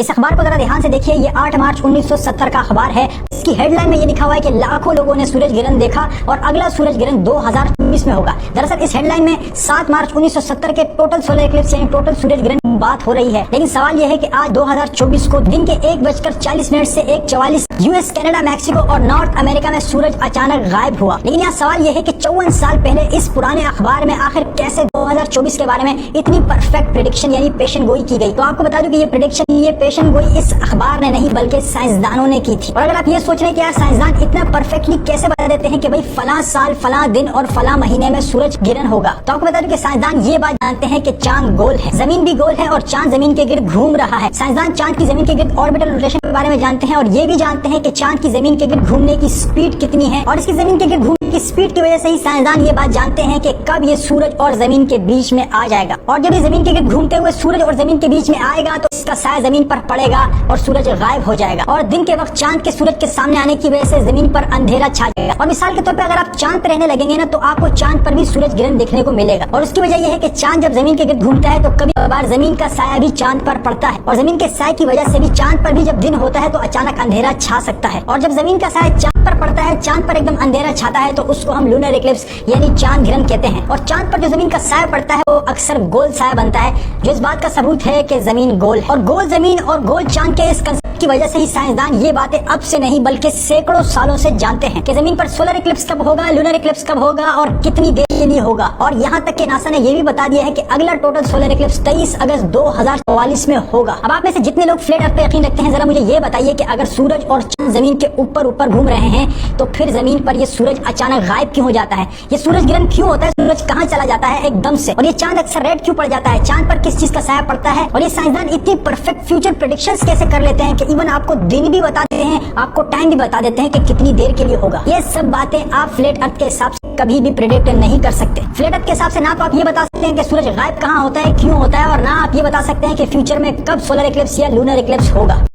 इस अखबार को जरा ध्यान से देखिए। ये 8 मार्च 1970 का अखबार है। इसकी हेडलाइन में ये लिखा हुआ है कि लाखों लोगों ने सूरज ग्रहण देखा और अगला सूरज ग्रहण 2024 में होगा। दरअसल इस हेडलाइन में 7 मार्च 1970 के टोटल सोलर इक्लिप्स यानी टोटल सूरज ग्रहण बात हो रही है, लेकिन सवाल यह है कि आज 2024 को दिन के 1:40 से 1:44 यूएस, कनाडा, मैक्सिको और नॉर्थ अमेरिका में सूरज अचानक गायब हुआ। लेकिन यहाँ सवाल यह है कि 54 साल पहले इस पुराने अखबार में आखिर कैसे 2024 के बारे में इतनी परफेक्ट प्रेडिक्शन यानी पेशन गोई की गई। तो आपको बता दूं कि ये प्रेडिक्शन, ये पेशन गोई इस अखबार ने नहीं बल्कि साइंसदानों ने की थी। और अगर आप ये सोच रहे हैं कि यार साइंसदान इतना परफेक्टली कैसे बता देते हैं कि भाई फला साल, फला दिन और फला महीने में सूरज ग्रहण होगा, तो आपको बता दूं कि साइंसदान ये बात जानते हैं कि चांद गोल है, जमीन भी गोल है और चांद जमीन के गिर्द घूम रहा है। साइंसदान चांद की जमीन के गिर्द ऑर्बिटल रोटेशन के बारे में जानते हैं और ये भी जानते हैं कि चांद की जमीन के गिर्द घूमने की स्पीड कितनी है, और इसकी जमीन के गिर्द घूमने की स्पीड की वजह से ही साइंसदान ये बात जानते हैं कि कब ये सूरज और जमीन के बीच में आ जाएगा। और जब ये जमीन के गिर्द घूमते हुए सूरज और जमीन के बीच में आएगा तो इसका साया जमीन पर पड़ेगा और सूरज गायब हो जाएगा। और दिन के वक्त चांद के सूरज के सामने आने की वजह से जमीन पर अंधेरा छा जाएगा। और मिसाल के तौर पर अगर आप चांद पर रहने लगेंगे ना, तो आपको चांद पर भी सूरज ग्रहण देखने को मिलेगा। और उसकी वजह यह है कि चांद जब जमीन के गिर्द घूमता है तो कभी कभार जमीन का साया भी चांद पर पड़ता है, और जमीन के साये की वजह से भी चांद पर भी जब दिन होता है तो अचानक अंधेरा छा सकता है। और जब जमीन का साया चांद पर पड़ता है, चांद पर एकदम अंधेरा छाता है, तो उसको हम लूनर इक्लिप्स यानी चांद ग्रहण कहते हैं। और चांद पर जो जमीन का साया पड़ता है वो अक्सर गोल साया बनता है, जो इस बात का सबूत है कि जमीन गोल है। और गोल जमीन और गोल चांद के इस कंसेप्ट की वजह से ही साइंसदान ये बातें अब से नहीं बल्कि सैकड़ों सालों से जानते हैं कि जमीन पर सोलर इक्लिप्स कब होगा, लूनर इक्लिप्स कब होगा और कितनी देर के लिए होगा। और यहाँ तक कि नासा ने ये भी बता दिया है कि अगला टोटल सोलर इक्लिप्स 23 अगस्त 2044 में होगा। अब आप में से जितने लोग फ्लैट अर्थ पे यकीन रखते हैं, जरा मुझे ये बताइए कि अगर सूरज और चांद जमीन के ऊपर ऊपर घूम रहे हैं तो फिर जमीन पर ये सूरज अचानक गायब क्यों हो जाता है? ये सूरज ग्रहण क्यों होता है? सूरज कहाँ चला जाता है एकदम से? और ये चांद अक्सर रेड क्यों पड़ जाता है? चांद पर किस चीज का साया पड़ता है? और ये साइंसदान इतनी परफेक्ट फ्यूचर प्रेडिक्शंस कैसे कर लेते हैं कि इवन आपको दिन भी बता देते हैं, आपको टाइम भी बता देते हैं कि कितनी देर के लिए होगा। ये सब बातें आप फ्लैट अर्थ के हिसाब से कभी भी प्रेडिक्ट नहीं कर सकते। फ्लैट अर्थ के हिसाब से ना तो आप ये बता सकते हैं कि सूरज गायब कहाँ होता है, क्यों होता है, और ना आप ये बता सकते हैं कि फ्यूचर में कब सोलर इक्लिप्स या लूनर इक्लिप्स होगा।